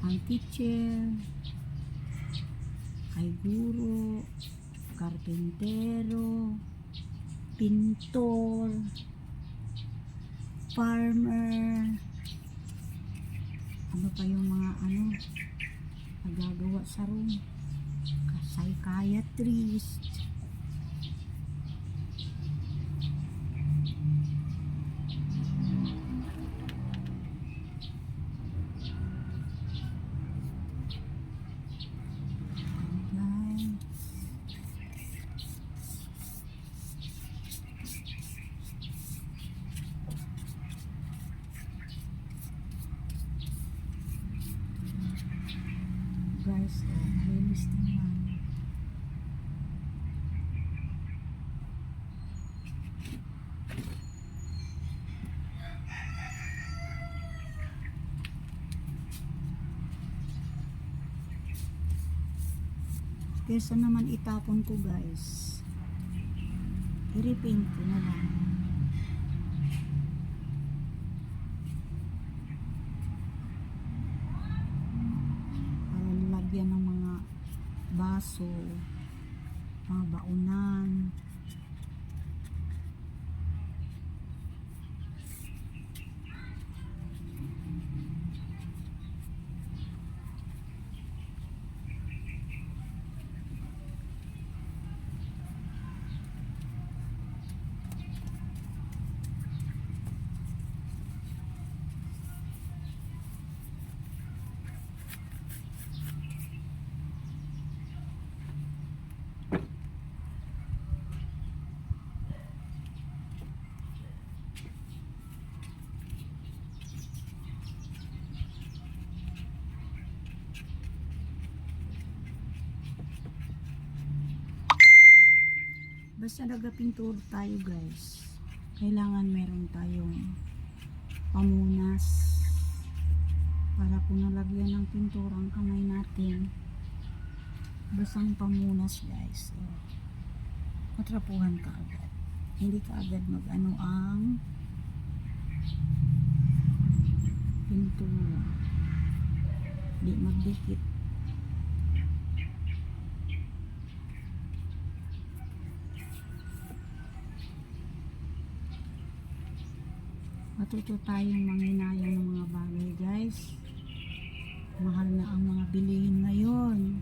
ang teacher, kay guro, karpentero, pintor, farmer, ano pa yung mga nagagawa sa room, psychiatrist, guys, linis naman. Kesa naman itapon ko guys, i-repaint ko na lang. Para nilagyan ng mga baso, mga baunan. Basta nagapintura tayo guys, kailangan meron tayong pamunas para kung nalagyan ng pintura ang kamay natin, basang pamunas guys. So, matrapuhan ka agad, hindi ka agad mag-ano ang pintura, hindi magdikit. Matuto tayong manghinayang ng mga bagay guys. Mahal na ang mga bilihin ngayon.